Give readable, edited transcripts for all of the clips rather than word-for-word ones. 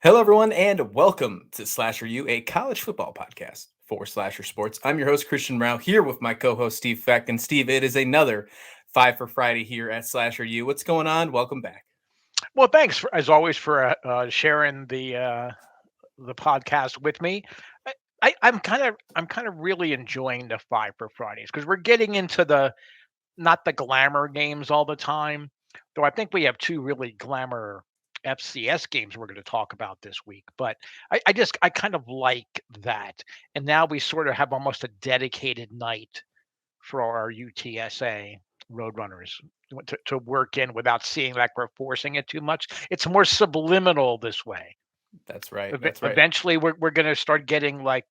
Hello, everyone, and welcome to Slasher U, a college football podcast for Slasher Sports. I'm your host, Christian Rao, here with my co-host, Steve Feck. And Steve, it is another Five for Friday here at Slasher U. What's going on? Welcome back. Well, thanks as always for sharing the podcast with me. I'm kind of really enjoying the Five for Fridays because we're getting into the not the glamour games all the time. Though I think we have two really glamour FCS games we're going to talk about this week. But I kind of like that, and now we sort of have almost a dedicated night for our UTSA Roadrunners to work in without seeing like we're forcing it too much. It's more subliminal this way. That's right. That's right. Eventually, we're going to start getting like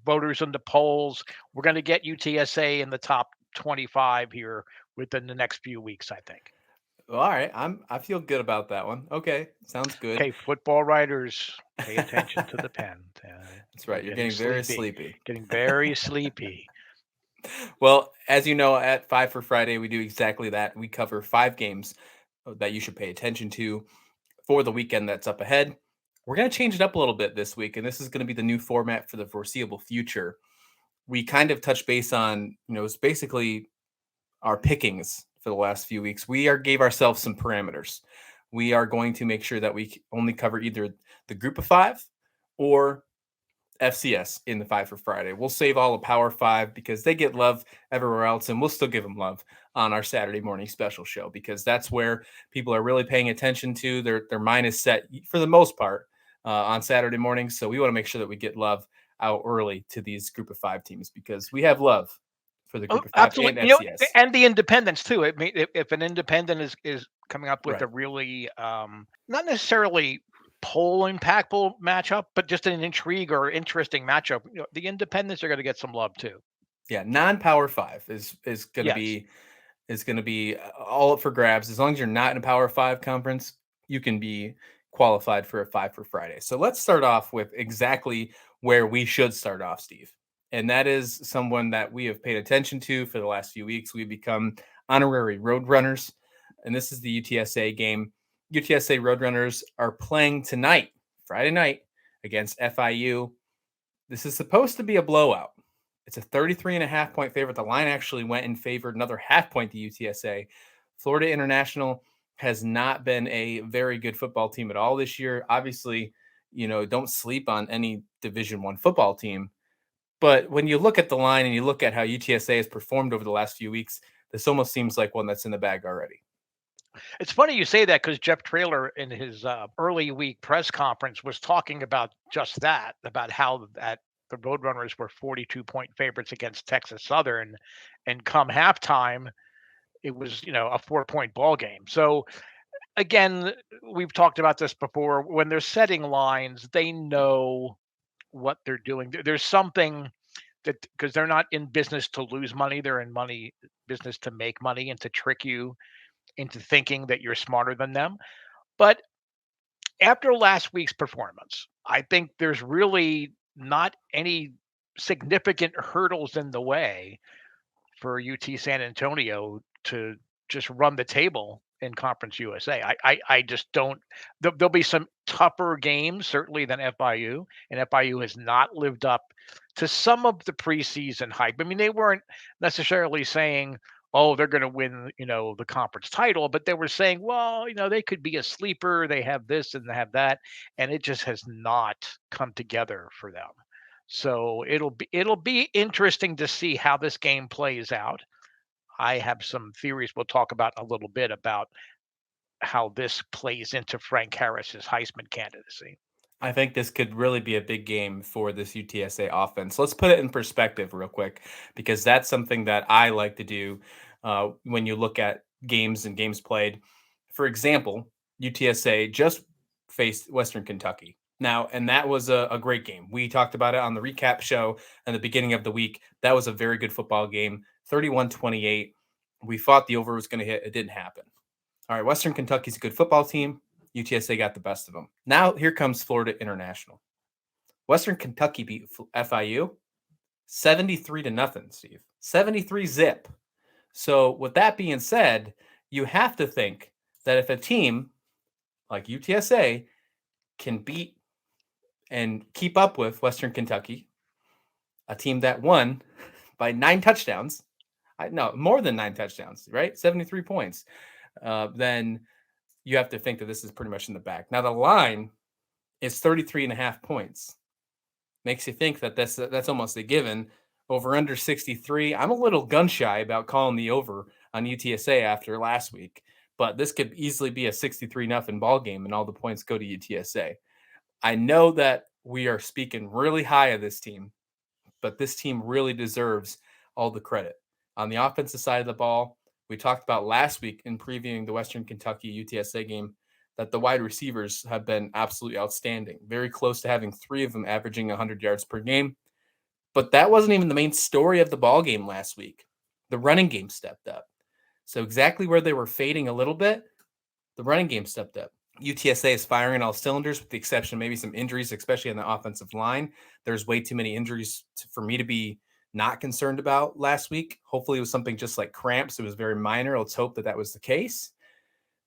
voters in the polls. We're going to get UTSA in the top 25 here within the next few weeks, I think. Well, all right. I feel good about that one. Okay. Sounds good. Okay, football writers, pay attention to the pen. That's We're right. You're getting getting very sleepy. sleepy. Getting very sleepy. Well, as you know, at Five for Friday, we do exactly that. We cover 5 games that you should pay attention to for the weekend that's up ahead. We're going to change it up a little bit this week, and this is going to be the new format for the foreseeable future. We kind of touch base on, it's basically our pickings for the last few weeks. Gave ourselves some parameters. We are going to make sure that we only cover either the group of 5 or FCS in the Five for Friday. We'll save all the Power 5 because they get love everywhere else, and we'll still give them love on our Saturday morning special show because that's where people are really paying attention to. Their mind is set for the most part on Saturday mornings, so we want to make sure that we get love out early to these Group of 5 teams because we have love for the Oh, Group of 5 and absolutely. FCS. And the independents too. I mean, if an independent is coming up with Right. a really not necessarily poll impactful matchup, but just an intrigue or interesting matchup, the independents are going to get some love too. Yeah, non-Power 5 is going to Yes. be all up for grabs. As long as you're not in a Power 5 conference, you can be qualified for a Five for Friday. So let's start off with exactly where we should start off, Steve. And that is someone that we have paid attention to for the last few weeks. We've become honorary Roadrunners, and this is the UTSA game. UTSA Roadrunners are playing tonight, Friday night, against FIU. This is supposed to be a blowout. It's a 33.5 point favorite. The line actually went in favor, another half point to UTSA. Florida International has not been a very good football team at all this year. Obviously, don't sleep on any Division I football team. But when you look at the line and you look at how UTSA has performed over the last few weeks, this almost seems like one that's in the bag already. It's funny you say that because Jeff Traylor in his early week press conference was talking about just that, about how that the Roadrunners were 42-point favorites against Texas Southern, and come halftime, it was a 4-point ball game. So again, we've talked about this before. When they're setting lines, they know what they're doing. There's something that because they're not in business to lose money, they're in money business to make money and to trick you into thinking that you're smarter than them. But after last week's performance, I think there's really not any significant hurdles in the way for UT San Antonio to just run the table in Conference USA. I just don't. There'll be some tougher games certainly than FIU, and FIU has not lived up to some of the preseason hype. I mean, they weren't necessarily saying, "Oh, they're going to win," the conference title, but they were saying, "Well, they could be a sleeper. They have this and they have that," and it just has not come together for them. So it'll be interesting to see how this game plays out. I have some theories we'll talk about in a little bit about how this plays into Frank Harris's Heisman candidacy. I think this could really be a big game for this UTSA offense. Let's put it in perspective real quick, because that's something that I like to do when you look at games and games played. For example, UTSA just faced Western Kentucky. Now, and that was a great game. We talked about it on the recap show in the beginning of the week. That was a very good football game, 31-28. We thought the over was going to hit. It didn't happen. All right, Western Kentucky's a good football team. UTSA got the best of them. Now here comes Florida International. Western Kentucky beat FIU 73-0, Steve. 73 zip. So with that being said, you have to think that if a team like UTSA can beat and keep up with Western Kentucky, a team that won by 9 touchdowns, no, more than 9 touchdowns, right? 73 points, then you have to think that this is pretty much in the bag. Now, the line is 33.5 points. Makes you think that that's almost a given. Over under 63. I'm a little gun shy about calling the over on UTSA after last week, but this could easily be a 63-0 ball game and all the points go to UTSA. I know that we are speaking really high of this team, but this team really deserves all the credit. On the offensive side of the ball, we talked about last week in previewing the Western Kentucky UTSA game that the wide receivers have been absolutely outstanding, very close to having 3 of them averaging 100 yards per game. But that wasn't even the main story of the ball game last week. The running game stepped up. So exactly where they were fading a little bit, the running game stepped up. UTSA is firing on all cylinders with the exception of maybe some injuries, especially on the offensive line. There's way too many injuries for me to be not concerned about last week. Hopefully it was something just like cramps. It was very minor. Let's hope that was the case.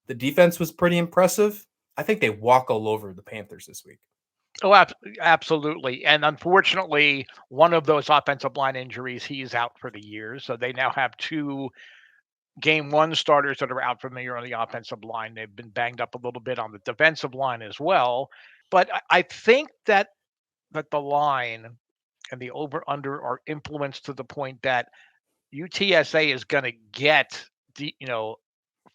The defense was pretty impressive. I think they walk all over the Panthers this week. Oh, absolutely. And unfortunately, one of those offensive line injuries, he's out for the year. So they now have 2 game 1 starters that are out from the year on the offensive line. They've been banged up a little bit on the defensive line as well. But I think that the line and the over under are influenced to the point that UTSA is going to get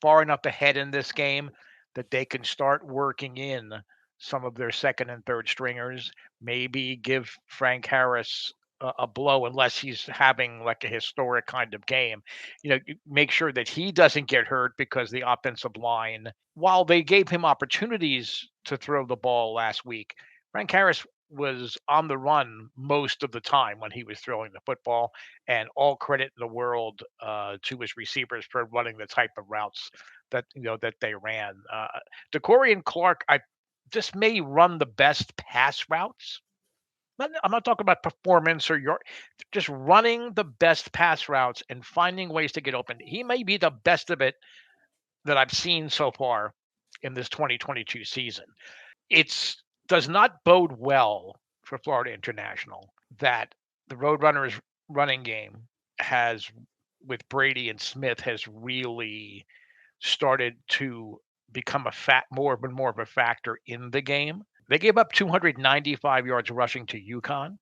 far enough ahead in this game that they can start working in some of their second and third stringers, maybe give Frank Harris a blow unless he's having like a historic kind of game. Make sure that he doesn't get hurt because the offensive line, while they gave him opportunities to throw the ball last week, Frank Harris was on the run most of the time when he was throwing the football, and all credit in the world to his receivers for running the type of routes that they ran. DeCorian Clark, I just may run the best pass routes. I'm not talking about performance or just running the best pass routes and finding ways to get open. He may be the best of it that I've seen so far in this 2022 season. It does not bode well for Florida International that the Roadrunners running game has, with Brady and Smith, has really started to become more and more of a factor in the game. They gave up 295 yards rushing to UConn,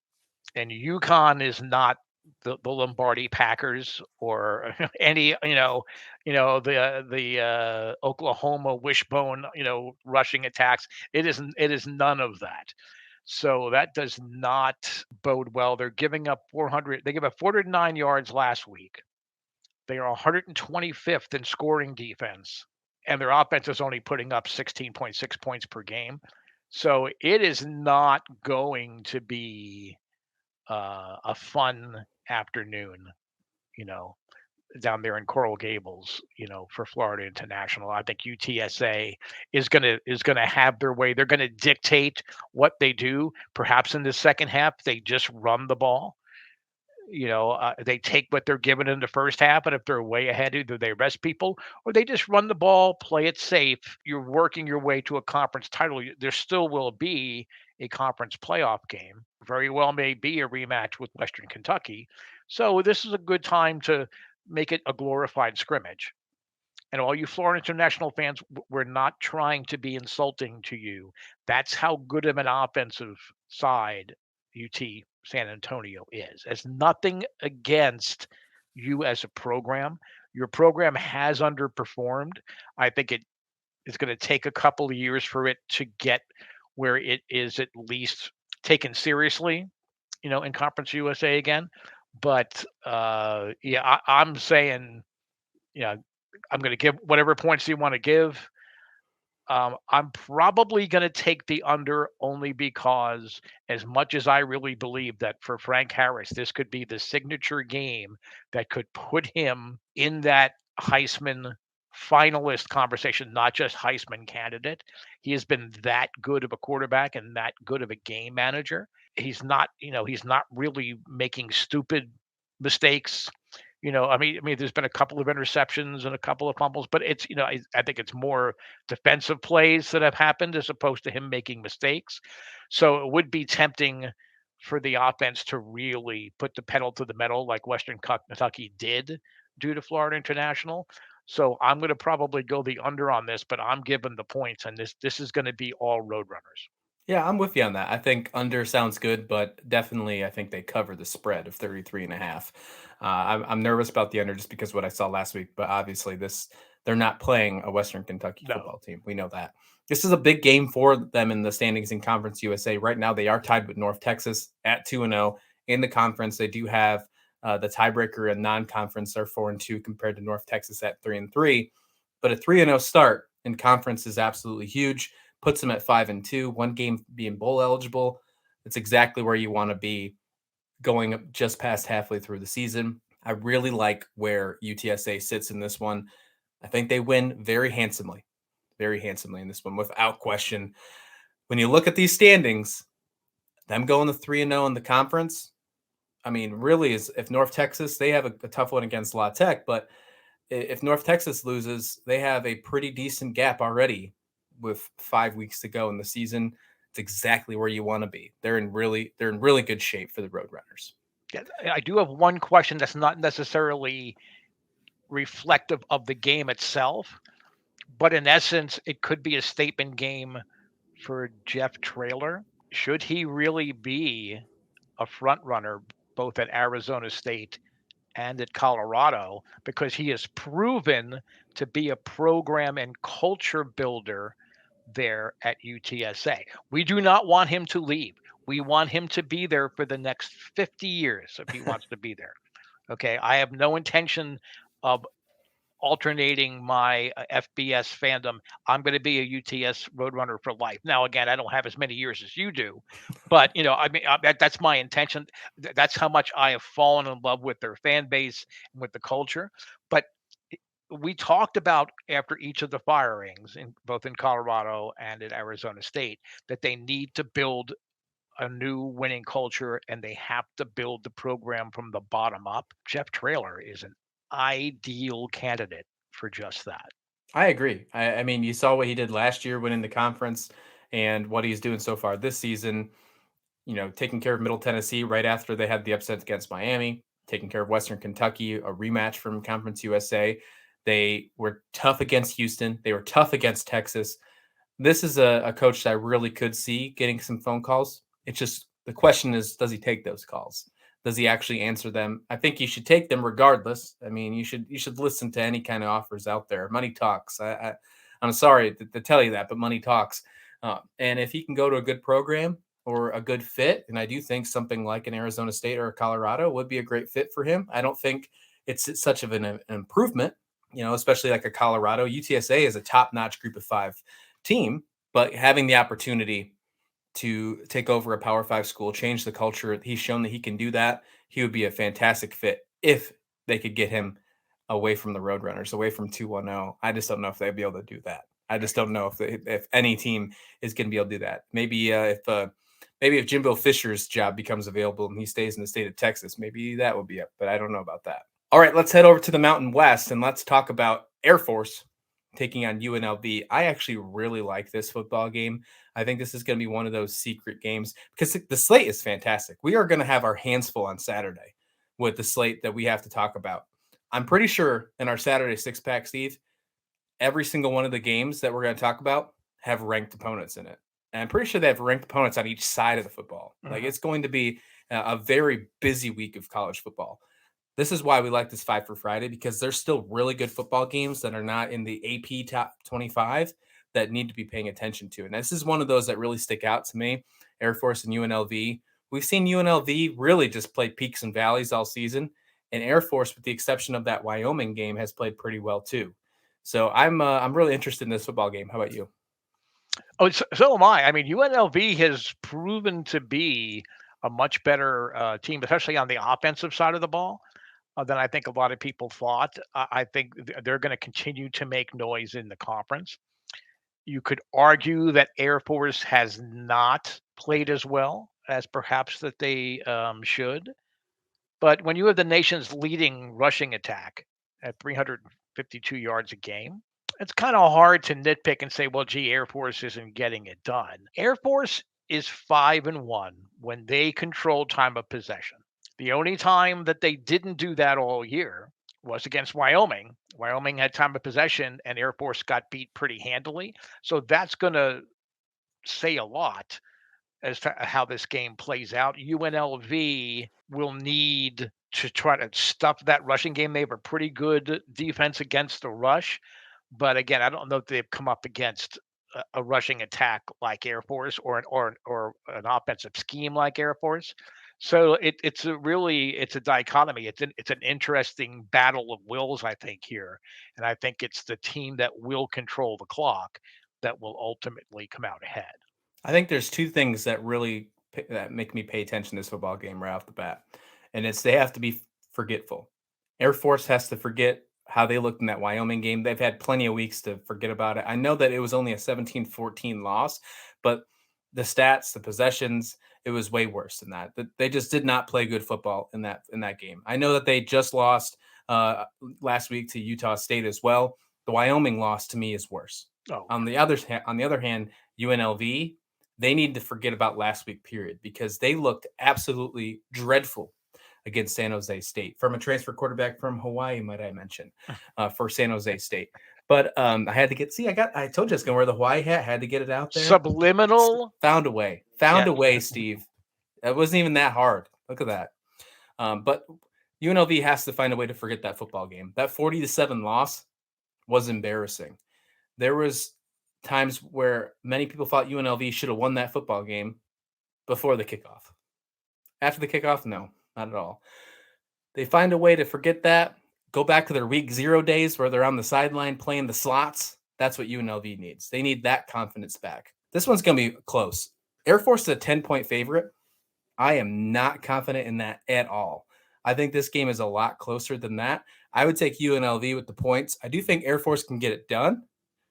and UConn is not the Lombardi Packers or any the Oklahoma wishbone rushing attacks. It is none of that. So that does not bode well. They're giving up 400. They gave up 409 yards last week. They are 125th in scoring defense, and their offense is only putting up 16.6 points per game. So it is not going to be a fun afternoon, down there in Coral Gables, for Florida International. I think UTSA is gonna have their way. They're gonna dictate what they do. Perhaps in the second half, they just run the ball. They take what they're given in the first half, and if they're way ahead, either they rest people or they just run the ball, play it safe. You're working your way to a conference title. There still will be a conference playoff game. Very well may be a rematch with Western Kentucky. So this is a good time to make it a glorified scrimmage. And all you Florida International fans, we're not trying to be insulting to you. That's how good of an offensive side UT San Antonio is. It's nothing against you as a program. Your program has underperformed. I think it is going to take a couple of years for it to get where it is at least taken seriously, in Conference USA again. But I'm saying, I'm going to give whatever points you want to give. I'm probably going to take the under only because, as much as I really believe that for Frank Harris, this could be the signature game that could put him in that Heisman finalist conversation, not just Heisman candidate. He has been that good of a quarterback and that good of a game manager. He's not really making stupid mistakes. I mean, there's been a couple of interceptions and a couple of fumbles, but I think it's more defensive plays that have happened as opposed to him making mistakes. So it would be tempting for the offense to really put the pedal to the metal like Western Kentucky did due to Florida International. So I'm going to probably go the under on this, but I'm giving the points, and this is going to be all Roadrunners. Yeah, I'm with you on that. I think under sounds good, but definitely I think they cover the spread of 33 and a half. I'm nervous about the under just because of what I saw last week, but obviously they're not playing a Western Kentucky No. football team. We know that. This is a big game for them in the standings in Conference USA. Right now they are tied with North Texas at 2-0 in the conference. They do have the tiebreaker in non-conference are 4-2 compared to North Texas at 3-3. But a 3-0 start in conference is absolutely huge, puts them at 5-2, one game being bowl eligible. It's exactly where you want to be going just past halfway through the season. I really like where UTSA sits in this one. I think they win very handsomely in this one, without question. When you look at these standings, them going to 3-0 in the conference, I mean, really, is if North Texas, they have a tough one against La Tech, but if North Texas loses, they have a pretty decent gap already with 5 weeks to go in the season. It's exactly where you want to be. They're in really good shape for the Roadrunners. Yeah, I do have one question that's not necessarily reflective of the game itself, but in essence, it could be a statement game for Jeff Traylor. Should he really be a front runner both at Arizona State and at Colorado? Because he has proven to be a program and culture builder there at UTSA. We do not want him to leave. We want him to be there for the next 50 years if he wants to be there. Okay. I have no intention of alternating my FBS fandom. I'm going to be a UTS Roadrunner for life. Now, again, I don't have as many years as you do, but I mean, that's my intention. That's how much I have fallen in love with their fan base and with the culture. But we talked about after each of the firings, in both in Colorado and at Arizona State, that they need to build a new winning culture and they have to build the program from the bottom up. Jeff Traylor is an ideal candidate for just that. I agree. I mean, you saw what he did last year winning the conference and what he's doing so far this season. Taking care of Middle Tennessee right after they had the upset against Miami, taking care of Western Kentucky, a rematch from Conference USA. They were tough against Houston. They were tough against Texas. This is a coach that I really could see getting some phone calls. It's just the question is, does he take those calls? Does he actually answer them? I think you should take them regardless. I mean, you should listen to any kind of offers out there. Money talks. I'm sorry to tell you that, but money talks. And if he can go to a good program or a good fit, and I do think something like an Arizona State or a Colorado would be a great fit for him. I don't think it's such of an improvement, especially like a Colorado. UTSA is a top-notch group of five team, but having the opportunity to take over a Power Five school, change the culture, he's shown that he can do that. He would be a fantastic fit if they could get him away from the Roadrunners, away from 210. I just don't know if they'd be able to do that. I just don't know if any team is going to be able to do that. Maybe if Jimbo Fisher's job becomes available and he stays in the state of Texas, maybe that would be up. But I don't know about that. All right, let's head over to the Mountain West and let's talk about Air Force taking on UNLV. I actually really like this football game. I think this is going to be one of those secret games because the slate is fantastic. We are going to have our hands full on Saturday with the slate that we have to talk about. I'm pretty sure in our Saturday six pack, Steve, every single one of the games that we're going to talk about have ranked opponents in it. And I'm pretty sure they have ranked opponents on each side of the football. Like Mhm. it's going to be a very busy week of college football. This is why we like this Five for Friday because there's still really good football games that are not in the AP top 25 that need to be paying attention to. And this is one of those that really stick out to me. Air Force and UNLV. We've seen UNLV really just play peaks and valleys all season, and Air Force, with the exception of that Wyoming game, has played pretty well too. So I'm really interested in this football game. How about you? Oh, so am I. I mean, UNLV has proven to be a much better team, especially on the offensive side of the ball, than I think a lot of people thought. I think they're going to continue to make noise in the conference. You could argue that Air Force has not played as well as perhaps that they should. But when you have the nation's leading rushing attack at 352 yards a game, it's kind of hard to nitpick and say, well, gee, Air Force isn't getting it done. Air Force is 5-1 when they control time of possession. The only time that they didn't do that all year was against Wyoming. Wyoming had time of possession and Air Force got beat pretty handily. So that's going to say a lot as to how this game plays out. UNLV will need to try to stuff that rushing game. They have a pretty good defense against the rush, but again, I don't know if they've come up against a rushing attack like Air Force or an offensive scheme like Air Force. So it's a dichotomy. It's an interesting battle of wills, I think, here, and I think it's the team that will control the clock that will ultimately come out ahead. I think there's two things that really that make me pay attention to this football game right off the bat, and it's they have to be forgetful. Air Force has to forget how they looked in that Wyoming game. They've had plenty of weeks to forget about it. I know that it was only a 17-14 loss, but the stats, the possessions, it was way worse than that. They just did not play good football in that game. I know that they just lost uh, last week to Utah State as well. The Wyoming loss to me is worse. Oh, On the other hand, UNLV, they need to forget about last week period because they looked absolutely dreadful against San Jose State from a transfer quarterback from Hawaii, might I mention, for San Jose State. But I had to I told you I was going to wear the Hawaii hat. Had to get it out there. Subliminal. Found a way, Steve. It wasn't even that hard. Look at that. But UNLV has to find a way to forget that football game. That 40-7 loss was embarrassing. There was times where many people thought UNLV should have won that football game before the kickoff. After the kickoff, no, not at all. They find a way to forget that, go back to their week 0 days where they're on the sideline playing the slots. That's what UNLV needs. They need that confidence back. This one's going to be close. Air Force is a 10-point favorite. I am not confident in that at all. I think this game is a lot closer than that. I would take UNLV with the points. I do think Air Force can get it done.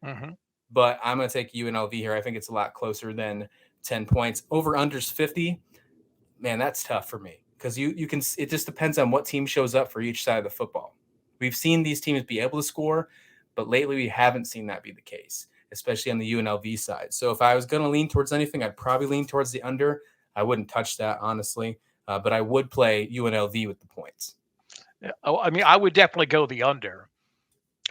Mm-hmm. But I'm going to take UNLV here. I think it's a lot closer than 10 points. Over unders 50, man, that's tough for me because you can. It just depends on what team shows up for each side of the football. We've seen these teams be able to score, but lately we haven't seen that be the case, especially on the UNLV side. So if I was going to lean towards anything, I'd probably lean towards the under. I wouldn't touch that, honestly, but I would play UNLV with the points. Oh, I mean, I would definitely go the under.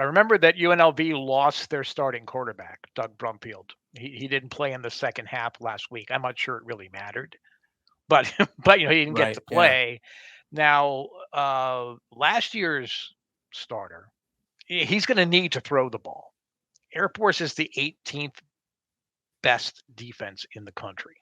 I remember that UNLV lost their starting quarterback, Doug Brumfield. He didn't play in the second half last week. I'm not sure it really mattered, but but he didn't get to play. Yeah. Now, last year's starter, he's going to need to throw the ball. Air Force is the 18th best defense in the country.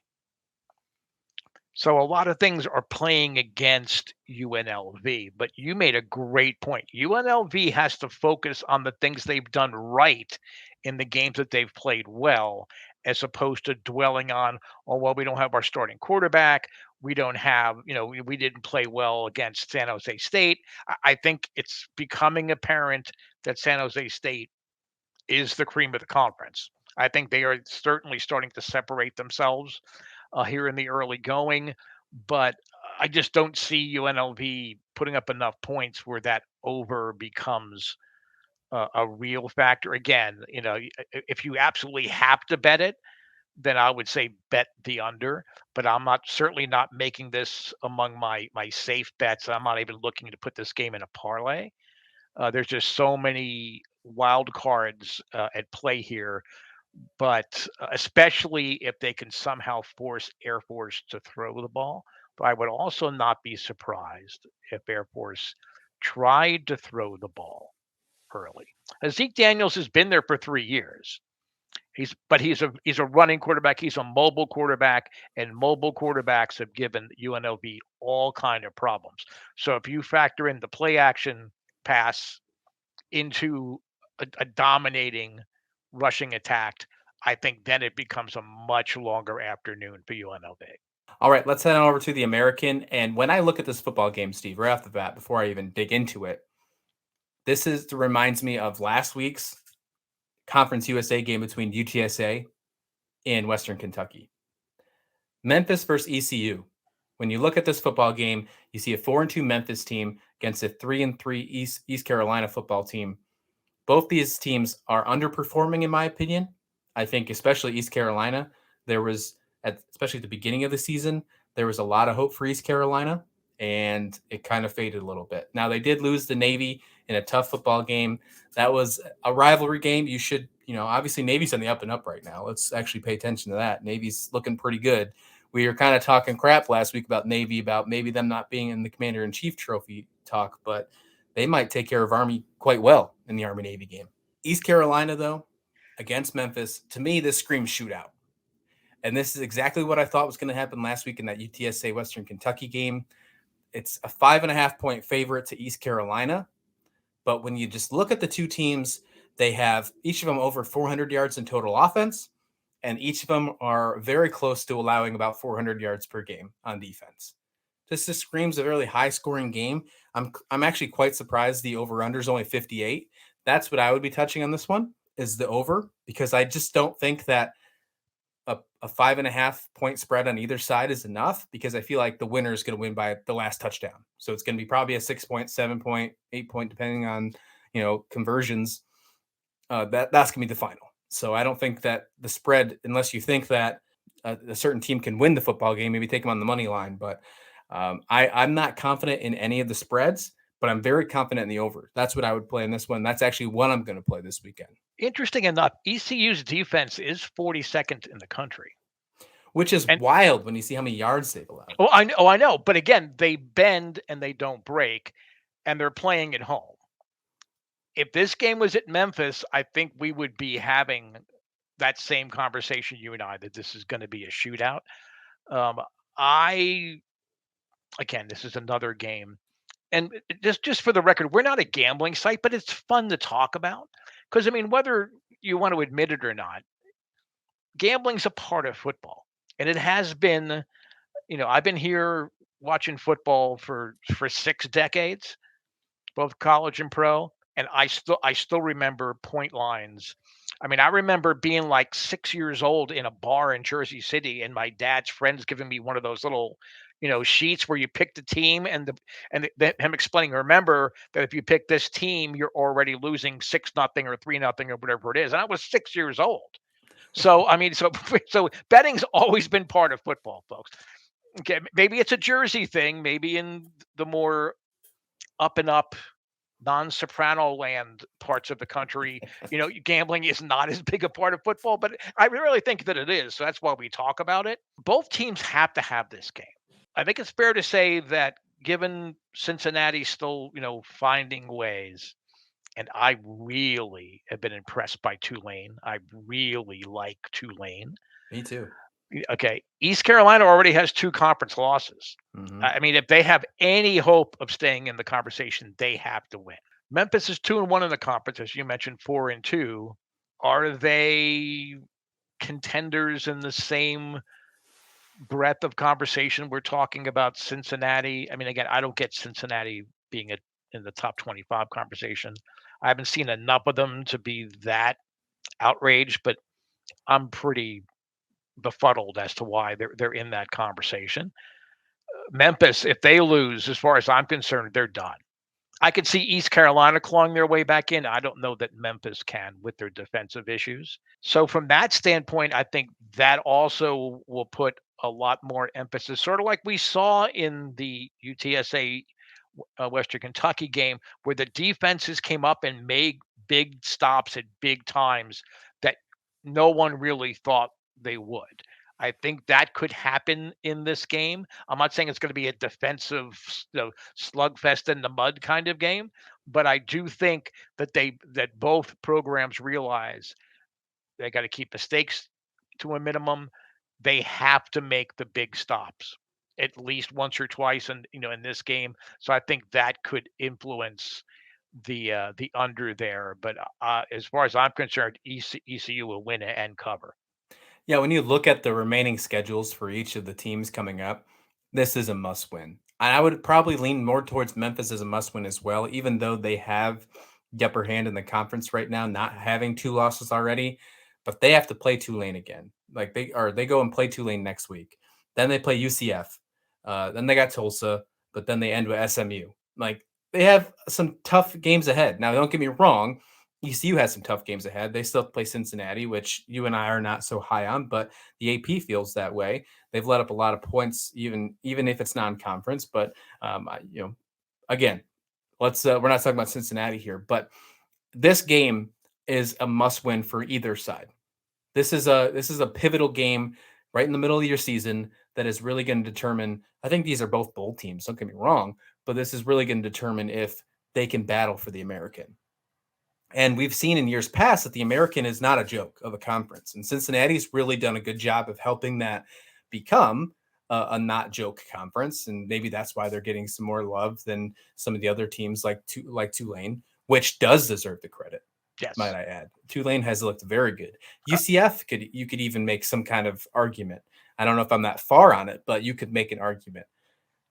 So a lot of things are playing against UNLV, but you made a great point. UNLV has to focus on the things they've done right in the games that they've played well, as opposed to dwelling on, oh, well, we don't have our starting quarterback. We don't have, we didn't play well against San Jose State. I think it's becoming apparent that San Jose State is the cream of the conference. I think they are certainly starting to separate themselves here in the early going, but I just don't see UNLV putting up enough points where that over becomes a real factor. Again, if you absolutely have to bet it, then I would say bet the under. But I'm certainly not making this among my safe bets. I'm not even looking to put this game in a parlay. There's just so many wild cards at play here, but especially if they can somehow force Air Force to throw the ball. But I would also not be surprised if Air Force tried to throw the ball early. Zeke Daniels has been there for 3 years. He's a running quarterback. He's a mobile quarterback, and mobile quarterbacks have given UNLV all kind of problems. So if you factor in the play action pass into a dominating rushing attack, I think then it becomes a much longer afternoon for UNLV. All right, let's head on over to the American. And when I look at this football game, Steve, right off the bat, before I even dig into it, reminds me of last week's Conference USA game between UTSA and Western Kentucky. Memphis versus ECU. When you look at this football game, you see a 4-2 Memphis team against a 3-3 East Carolina football team. Both these teams are underperforming, in my opinion. I think, especially East Carolina, there was, especially at the beginning of the season, there was a lot of hope for East Carolina, and it kind of faded a little bit. Now, they did lose the Navy in a tough football game. That was a rivalry game. You should, obviously Navy's on the up and up right now. Let's actually pay attention to that. Navy's looking pretty good. We were kind of talking crap last week about Navy, about maybe them not being in the Commander-in-Chief trophy talk, but they might take care of Army quite well in the Army-Navy game. East Carolina, though, against Memphis, to me, this screams shootout. And this is exactly what I thought was going to happen last week in that UTSA Western Kentucky game. It's a 5.5-point favorite to East Carolina. But when you just look at the two teams, they have each of them over 400 yards in total offense, and each of them are very close to allowing about 400 yards per game on defense. This just screams a really high-scoring game. I'm actually quite surprised the over-under is only 58. That's what I would be touching on this one, is the over, because I just don't think that a 5.5-point spread on either side is enough, because I feel like the winner is going to win by the last touchdown. So it's going to be probably a 6-point, 7-point, 8-point, depending on, conversions. That's going to be the final. So I don't think that the spread, unless you think that a certain team can win the football game, maybe take them on the money line. But I'm not confident in any of the spreads, but I'm very confident in the over. That's what I would play in this one. That's actually what I'm going to play this weekend. Interesting enough, ECU's defense is 42nd in the country, which is wild when you see how many yards they've allowed. Oh, I know. But again, they bend and they don't break, and they're playing at home. If this game was at Memphis, I think we would be having that same conversation, you and I, that this is going to be a shootout. Again, this is another game. And just for the record, we're not a gambling site, but it's fun to talk about. Because, I mean, whether you want to admit it or not, gambling's a part of football. And it has been, I've been here watching football for 6 decades, both college and pro. And I still remember point lines. I mean, I remember being like 6 years old in a bar in Jersey City, and my dad's friends giving me one of those little, sheets where you pick the team, and him explaining, remember that if you pick this team, you're already losing 6-0 or 3-0 or whatever it is. And I was 6 years old. So I mean, so betting's always been part of football, folks. Okay, maybe it's a Jersey thing. Maybe in the more up and up, non-soprano land parts of the country, gambling is not as big a part of football, but I really think that it is. So that's why we talk about it. Both teams have to have this game. I think it's fair to say that given Cincinnati still, finding ways, and I really have been impressed by Tulane. I really like Tulane. Me too. Okay. East Carolina already has 2 conference losses. Mm-hmm. I mean, if they have any hope of staying in the conversation, they have to win. Memphis is 2-1 in the conference, as you mentioned, 4-2. Are they contenders in the same breadth of conversation we're talking about Cincinnati? I mean, again, I don't get Cincinnati being in the top 25 conversation. I haven't seen enough of them to be that outraged, but I'm pretty befuddled as to why they're in that conversation. Memphis, if they lose, as far as I'm concerned, they're done. I could see East Carolina clawing their way back in. I don't know that Memphis can with their defensive issues. So from that standpoint, I think that also will put a lot more emphasis, sort of like we saw in the UTSA Western Kentucky game, where the defenses came up and made big stops at big times that no one really thought they would. I think that could happen in this game. I'm not saying it's going to be a defensive, slugfest in the mud kind of game, but I do think that that both programs realize they got to keep the stakes to a minimum. They have to make the big stops at least once or twice, in this game. So I think that could influence the under there. But as far as I'm concerned, ECU will win and cover. Yeah, when you look at the remaining schedules for each of the teams coming up, this is a must win. And I would probably lean more towards Memphis as a must win as well, even though they have the upper hand in the conference right now, not having 2 losses already. But they have to play Tulane again. Like they go and play Tulane next week. Then they play UCF. Then they got Tulsa, but then they end with SMU. Like they have some tough games ahead. Now, don't get me wrong. ECU has some tough games ahead. They still have to play Cincinnati, which you and I are not so high on, but the AP feels that way. They've let up a lot of points, even if it's non-conference. But again, let's we're not talking about Cincinnati here, but this game is a must-win for either side. This is a pivotal game right in the middle of your season that is really going to determine. I think these are both bowl teams. Don't get me wrong, but this is really going to determine if they can battle for the American. And we've seen in years past that the American is not a joke of a conference, and Cincinnati's really done a good job of helping that become a not joke conference. And maybe that's why they're getting some more love than some of the other teams like Tulane, which does deserve the credit. Yes. Might I add, Tulane has looked very good. UCF you could even make some kind of argument. I don't know if I'm that far on it, but you could make an argument,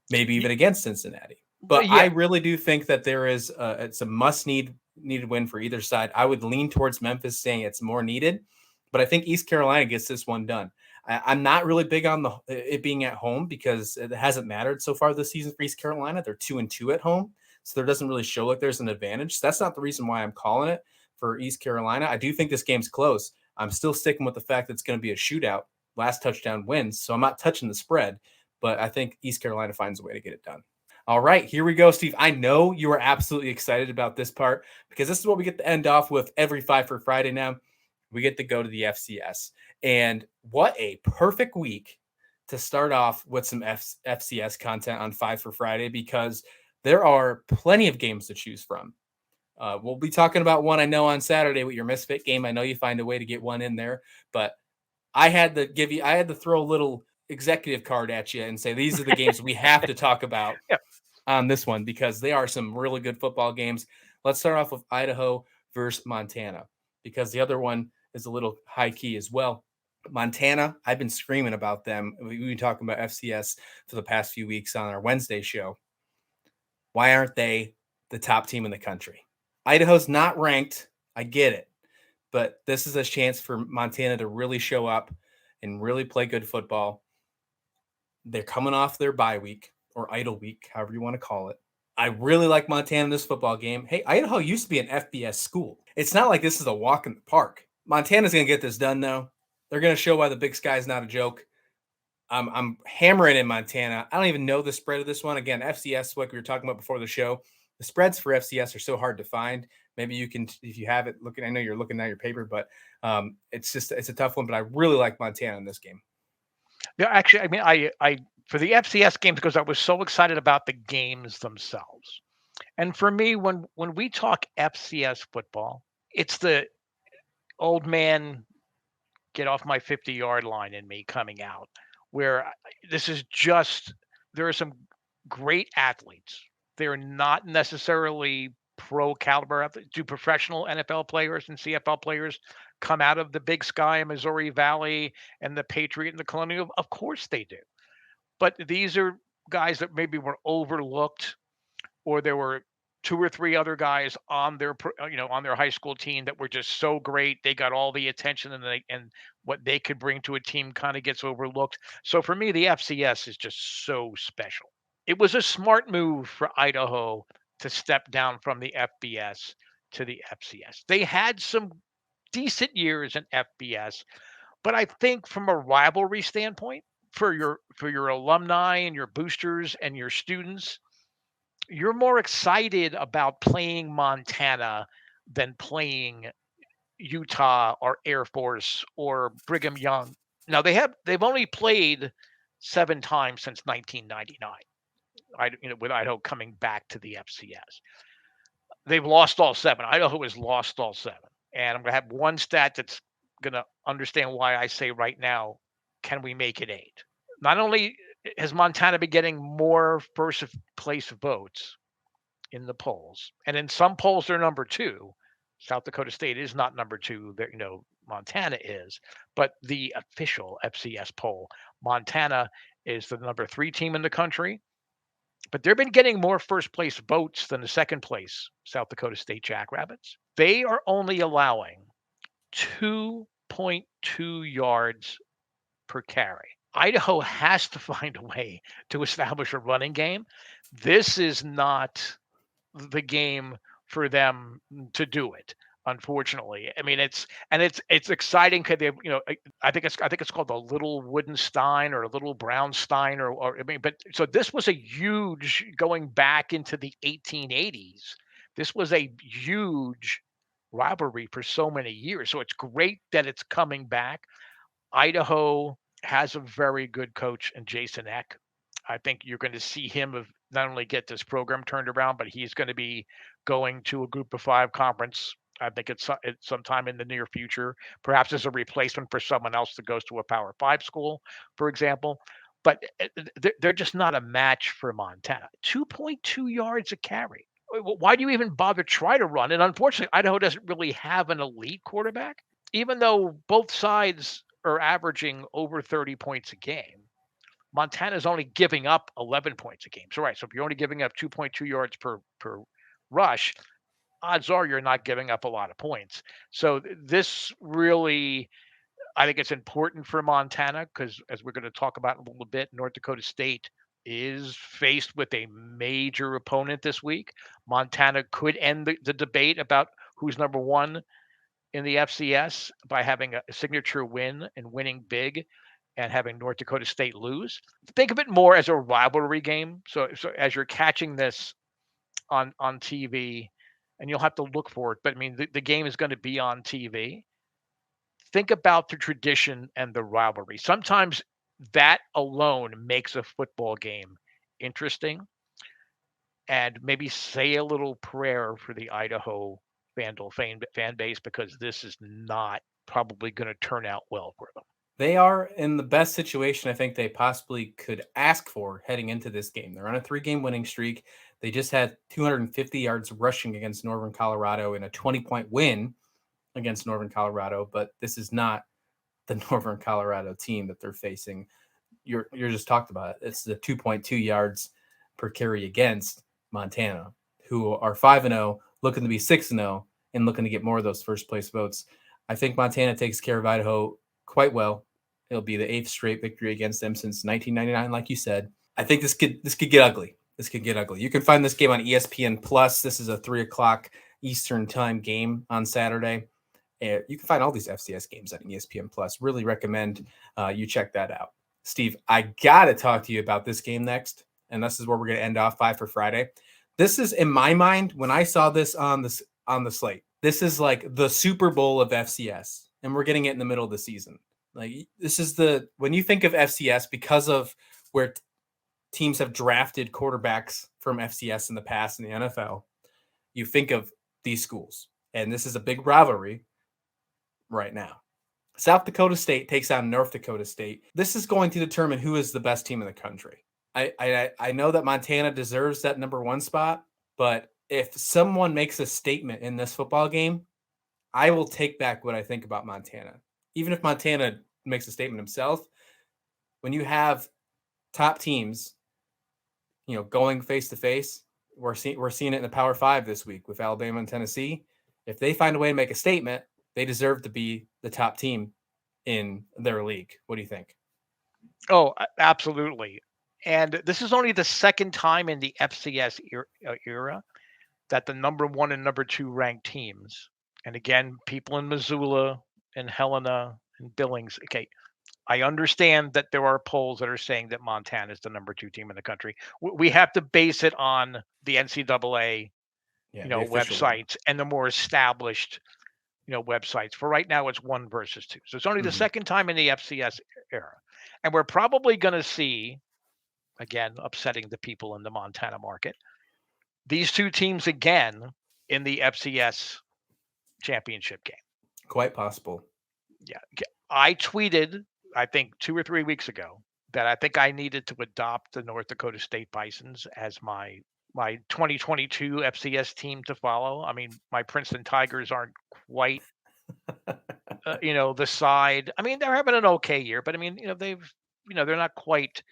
maybe even against Cincinnati. But I really do think that it's a needed win for either side. I would lean towards Memphis, saying it's more needed, but I think East Carolina gets this one done. I'm not really big on it being at home because it hasn't mattered so far this season for East Carolina. They're 2-2 at home, so there doesn't really show like there's an advantage. So that's not the reason why I'm calling it for East Carolina. I do think this game's close. I'm still sticking with the fact that it's going to be a shootout. Last touchdown wins, so I'm not touching the spread, but I think East Carolina finds a way to get it done. All right, here we go, Steve. I know you are absolutely excited about this part because this is what we get to end off with every 5 for Friday now. We get to go to the FCS. And what a perfect week to start off with some FCS content on 5 for Friday because there are plenty of games to choose from. We'll be talking about one I know on Saturday with your Misfit game. I know you find a way to get one in there, but I had to throw a little executive card at you and say these are the games we have to talk about on this one because they are some really good football games. Let's start off with Idaho versus Montana because the other one is a little high key as well. Montana, I've been screaming about them. We've been talking about FCS for the past few weeks on our Wednesday show. Why aren't they the top team in the country? Idaho's not ranked. I get it. But this is a chance for Montana to really show up and really play good football. They're coming off their bye week or idle week, however you want to call it. I really like Montana in this football game. Hey, Idaho used to be an FBS school. It's not like this is a walk in the park. Montana's going to get this done, though. They're going to show why the Big Sky is not a joke. I'm hammering in Montana. I don't even know the spread of this one. Again, FCS, like we were talking about before the show, the spreads for FCS are so hard to find. Maybe you can, if you have it, I know you're looking at your paper, but it's a tough one. But I really like Montana in this game. Yeah, actually, I mean, I for the FCS games because I was so excited about the games themselves. And for me, when we talk FCS football, it's the old man get off my 50-yard line in me coming out, where this is just there are some great athletes. They're not necessarily pro caliber athletes. Do professional NFL players and CFL players come out of the Big Sky and Missouri Valley and the Patriot and the Colonial? Of course they do. But these are guys that maybe were overlooked, or there were two or three other guys on their on their high school team that were just so great they got all the attention and what they could bring to a team kind of gets overlooked. So for me, the FCS is just so special. It was a smart move for Idaho to step down from the FBS to the FCS. They had some decent years in FBS, but I think from a rivalry standpoint, for your alumni and your boosters and your students, you're more excited about playing Montana than playing Utah or Air Force or Brigham Young. Now they've only played 7 times since 1999. With Idaho coming back to the FCS, they've lost all 7. Idaho has lost all 7, and I'm gonna have one stat that's gonna understand why I say right now, can we make it 8? Not only has Montana been getting more first place votes in the polls, and in some polls they're number 2. South Dakota State is not number 2. There, Montana is, but the official FCS poll, Montana is the number 3 team in the country. But they've been getting more first place votes than the second place South Dakota State Jackrabbits. They are only allowing 2.2 yards per carry. Idaho has to find a way to establish a running game. This is not the game for them to do it. Unfortunately, I mean it's exciting because they I think it's called the Little Wooden Stein or a Little Brown Stein or I mean, but so this was a huge going back into the 1880s. This was a huge rivalry for so many years. So it's great that it's coming back. Idaho has a very good coach in Jason Eck. I think you're going to see him not only get this program turned around, but he's going to be going to a Group of Five conference. I think it's sometime in the near future, perhaps as a replacement for someone else that goes to a Power Five school, for example. But they're just not a match for Montana. 2.2 yards a carry. Why do you even bother try to run? And unfortunately, Idaho doesn't really have an elite quarterback, even though both sides are averaging over 30 points a game. Montana's only giving up 11 points a game. So right, so if you're only giving up 2.2 yards per rush, odds are you're not giving up a lot of points. So this really, I think it's important for Montana because as we're going to talk about in a little bit, North Dakota State is faced with a major opponent this week. Montana could end the debate about who's number one in the FCS by having a signature win and winning big and having North Dakota State lose. Think of it more as a rivalry game. So as you're catching this on TV, and you'll have to look for it, but I mean the game is going to be on TV. Think about the tradition and the rivalry. Sometimes that alone makes a football game interesting. And maybe say a little prayer for the Idaho fan base because this is not probably going to turn out well for them. They are in the best situation I think they possibly could ask for heading into this game. They're on a 3-game winning streak. They just had 250 yards rushing against Northern Colorado in a 20-point win against Northern Colorado, but this is not the Northern Colorado team that they're facing. You're just talked about it. It's the 2.2 yards per carry against Montana, who are 5-0, looking to be 6-0, and looking to get more of those first place votes. I think Montana takes care of Idaho quite well. It'll be the 8th straight victory against them since 1999, like you said. I think this could get ugly. This could get ugly. You can find this game on ESPN Plus. This is a 3:00 Eastern time game on Saturday. You can find all these FCS games on ESPN Plus. Really recommend you check that out. Steve, I gotta talk to you about this game next, and this is where we're gonna end off 5 for Friday. This is, in my mind, when I saw this on the slate, this is like the Super Bowl of FCS, and we're getting it in the middle of the season. Like this is when you think of FCS, because of where teams have drafted quarterbacks from FCS in the past in the NFL, you think of these schools, and this is a big rivalry right now. South Dakota State takes on North Dakota State. This is going to determine who is the best team in the country. I know that Montana deserves that number 1 spot, but if someone makes a statement in this football game, I will take back what I think about Montana. Even if Montana makes a statement himself, when you have top teams, going face to face, we're seeing it in the Power 5 this week with Alabama and Tennessee. If they find a way to make a statement, they deserve to be the top team in their league. What do you think? Oh, absolutely. And this is only the second time in the FCS era that the number 1 and number 2 ranked teams, and again, people in Missoula and Helena and Billings. Okay, I understand that there are polls that are saying that Montana is the number 2 team in the country. We have to base it on the NCAA, websites and the more established, websites. For right now, it's 1 versus 2. So it's only the second time in the FCS era, and we're probably going to see, again, upsetting the people in the Montana market, these 2 teams again in the FCS championship game. Quite possible. Yeah. I tweeted, I think 2 or 3 weeks ago, that I think I needed to adopt the North Dakota State Bisons as my 2022 FCS team to follow. I mean, my Princeton Tigers aren't quite, the side. I mean, they're having an okay year, but I mean, they're not quite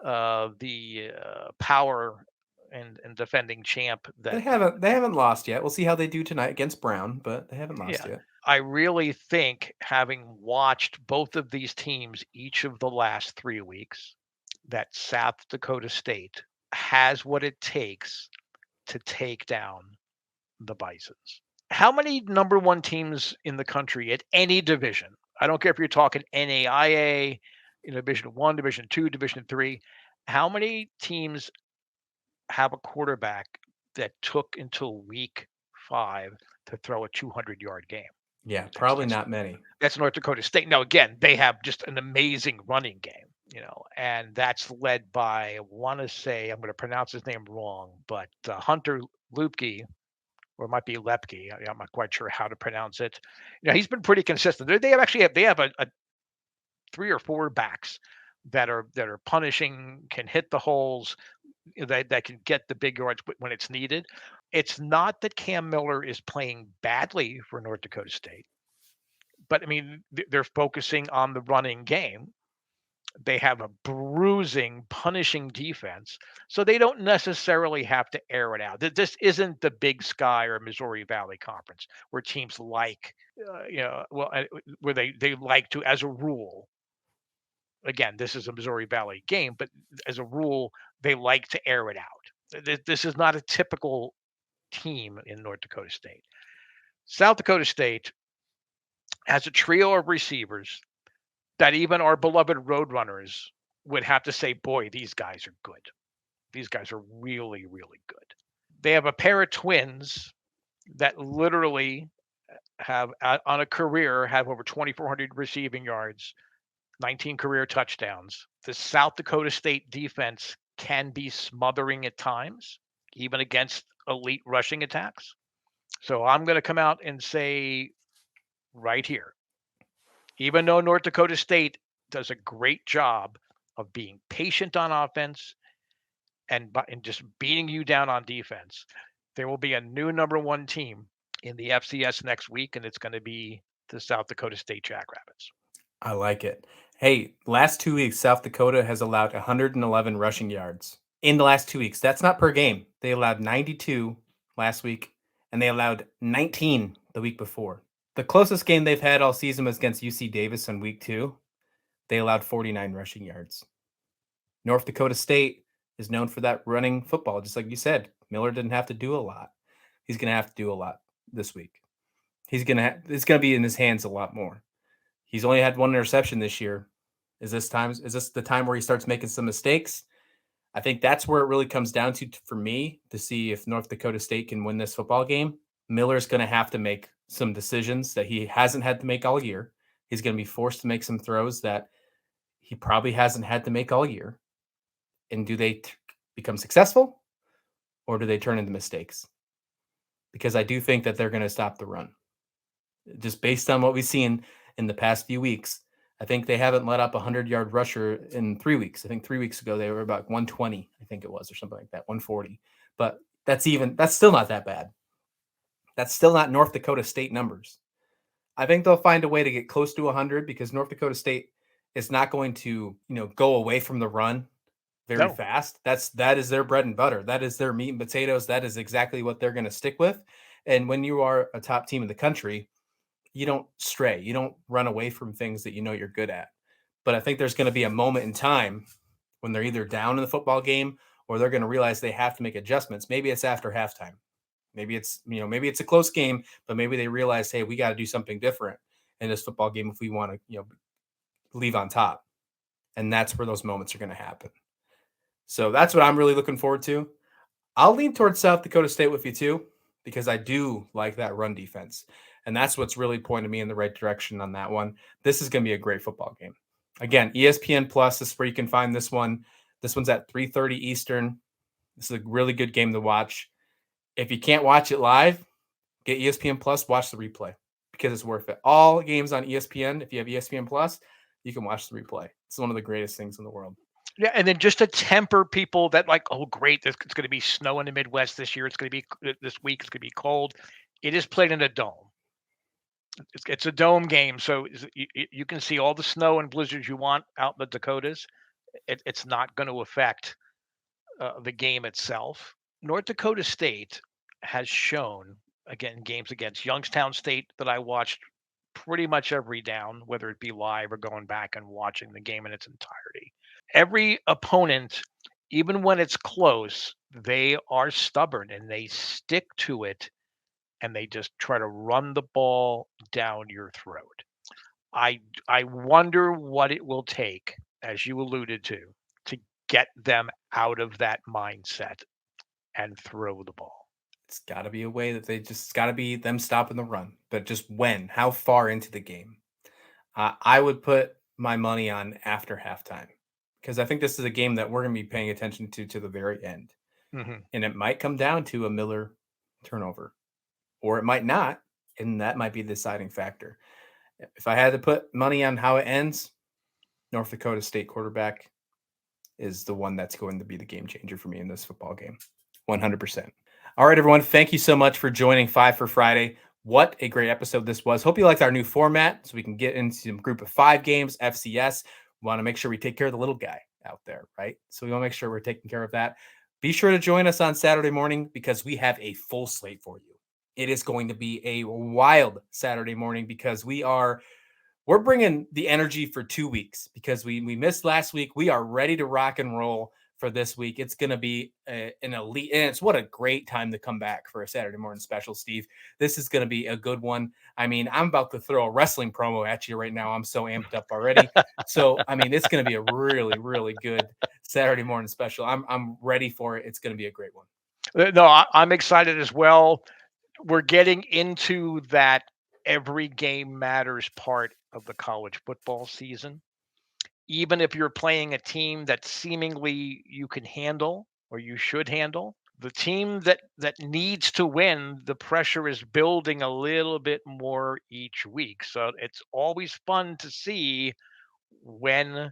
the power and defending champ that they haven't lost yet. We'll see how they do tonight against Brown, but they haven't lost yet. I really think, having watched both of these teams each of the last 3 weeks, that South Dakota State has what it takes to take down the Bisons. How many number 1 teams in the country at any division? I don't care if you're talking NAIA, Division 1, Division 2, Division 3. How many teams have a quarterback that took until week 5 to throw a 200-yard game? Yeah, That's probably not many. that's North Dakota State. Now, again, they have just an amazing running game, and that's led by, I want to say, I'm going to pronounce his name wrong, but Hunter Lupke, or it might be Lepke. I'm not quite sure how to pronounce it. He's been pretty consistent. They have a 3 or 4 backs that are punishing, can hit the holes, that can get the big yards when it's needed. It's not that Cam Miller is playing badly for North Dakota State, but I mean, they're focusing on the running game. They have a bruising, punishing defense, so they don't necessarily have to air it out. This isn't the Big Sky or Missouri Valley Conference where teams like, where they like to, as a rule. Again, this is a Missouri Valley game, but as a rule, they like to air it out. This is not a typical team in North Dakota State. South Dakota State has a trio of receivers that even our beloved Roadrunners would have to say, boy, these guys are good. These guys are really, really good. They have a pair of twins that literally have, on a career, have over 2,400 receiving yards, 19 career touchdowns. The South Dakota State defense can be smothering at times, even against elite rushing attacks. So I'm going to come out and say right here, even though North Dakota State does a great job of being patient on offense and just beating you down on defense, there will be a new number 1 team in the FCS next week, and it's going to be the South Dakota State Jackrabbits. I like it. Hey, last 2 weeks, South Dakota has allowed 111 rushing yards in the last 2 weeks. That's not per game. They allowed 92 last week, and they allowed 19 the week before. The closest game they've had all season was against UC Davis on week 2. They allowed 49 rushing yards. North Dakota State is known for that running football, just like you said. Miller didn't have to do a lot. He's going to have to do a lot this week. It's going to be in his hands a lot more. He's only had 1 interception this year. Is this the time where he starts making some mistakes? I think that's where it really comes down to for me to see if North Dakota State can win this football game. Miller's going to have to make some decisions that he hasn't had to make all year. He's going to be forced to make some throws that he probably hasn't had to make all year. And do they become successful, or do they turn into mistakes? Because I do think that they're going to stop the run. Just based on what we've seen in the past few weeks, I think they haven't let up a 100-yard rusher in 3 weeks. I think 3 weeks ago they were about 120, I think it was, or something like that, 140. But that's still not that bad. That's still not North Dakota State numbers. I think they'll find a way to get close to 100 because North Dakota State is not going to, go away from the run very fast. That is their bread and butter. That is their meat and potatoes. That is exactly what they're going to stick with. And when you are a top team in the country, you don't stray. You don't run away from things that you know you're good at. But I think there's going to be a moment in time when they're either down in the football game or they're going to realize they have to make adjustments. Maybe it's after halftime. Maybe it's a close game, but maybe they realize, hey, we got to do something different in this football game if we want to, leave on top. And that's where those moments are going to happen. So that's what I'm really looking forward to. I'll lean towards South Dakota State with you too, because I do like that run defense. And that's what's really pointed me in the right direction on that one. This is going to be a great football game. Again, ESPN Plus is where you can find this one. This one's at 3:30 Eastern. This is a really good game to watch. If you can't watch it live, get ESPN Plus, watch the replay because it's worth it. All games on ESPN, if you have ESPN Plus, you can watch the replay. It's one of the greatest things in the world. Yeah, and then just to temper people that like, oh, great, it's going to be snow in the Midwest this year. It's going to be this week. It's going to be cold. It is played in a dome. It's a dome game, so you can see all the snow and blizzards you want out in the Dakotas. It's not going to affect the game itself. North Dakota State has shown again, games against Youngstown State that I watched pretty much every down, whether it be live or going back and watching the game in its entirety. Every opponent, even when it's close, they are stubborn and they stick to it and they just try to run the ball down your throat. I wonder what it will take, as you alluded to get them out of that mindset and throw the ball. It's got to be a way that it's got to be them stopping the run, but just when, how far into the game? I would put my money on after halftime because I think this is a game that we're going to be paying attention to the very end. Mhm. And it might come down to a Miller turnover, or it might not. And that might be the deciding factor. If I had to put money on how it ends, North Dakota State quarterback is the one that's going to be the game changer for me in this football game. 100%. All right, everyone. Thank you so much for joining 5 for Friday. What a great episode this was. Hope you liked our new format so we can get into some group of 5 games, FCS. We want to make sure we take care of the little guy out there, right? So we want to make sure we're taking care of that. Be sure to join us on Saturday morning because we have a full slate for you. It is going to be a wild Saturday morning because we're bringing the energy for 2 weeks because we missed last week. We are ready to rock and roll for this week. It's going to be an elite, and it's what a great time to come back for a Saturday morning special, Steve. This is going to be a good one. I mean, I'm about to throw a wrestling promo at you right now. I'm so amped up already. So, I mean, it's going to be a really, really good Saturday morning special. I'm ready for it. It's going to be a great one. No, I'm excited as well. We're getting into that every game matters part of the college football season. Even if you're playing a team that seemingly you can handle or you should handle, the team that needs to win, the pressure is building a little bit more each week. So it's always fun to see when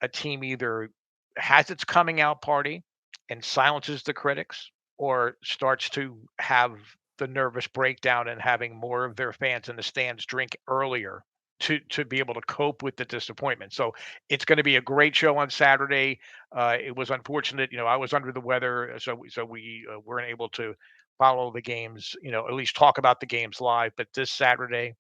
a team either has its coming out party and silences the critics or starts to have the nervous breakdown and having more of their fans in the stands drink earlier to be able to cope with the disappointment. So it's going to be a great show on Saturday. It was unfortunate, I was under the weather, so we weren't able to follow the games, at least talk about the games live. But this Saturday,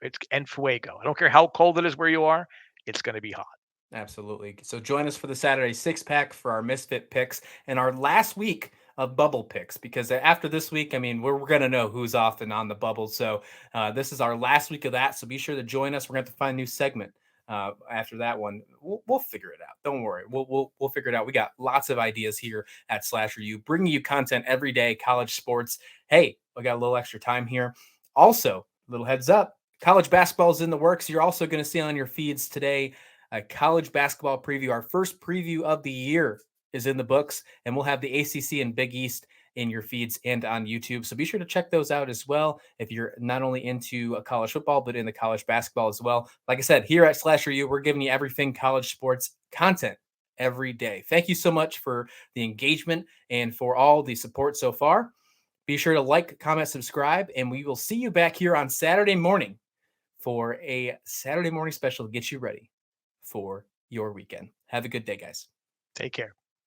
it's en fuego. I don't care how cold it is where you are; it's going to be hot. Absolutely. So join us for the Saturday 6-pack for our Misfit picks and our last week of bubble picks, because after this week, I mean, we're going to know who's off and on the bubble. So this is our last week of that. So be sure to join us. We're going to have to find a new segment after that one. We'll figure it out. Don't worry. We'll figure it out. We got lots of ideas here at SlasherU, bringing you content every day, college sports. Hey, we got a little extra time here. Also, little heads up, college basketball is in the works. You're also going to see on your feeds today a college basketball preview. Our first preview of the year is in the books, and we'll have the ACC and Big East in your feeds and on YouTube. So be sure to check those out as well if you're not only into college football, but in the college basketball as well. Like I said, here at SlasherU, we're giving you everything college sports content every day. Thank you so much for the engagement and for all the support so far. Be sure to like, comment, subscribe, and we will see you back here on Saturday morning for a Saturday morning special to get you ready for your weekend. Have a good day, guys. Take care.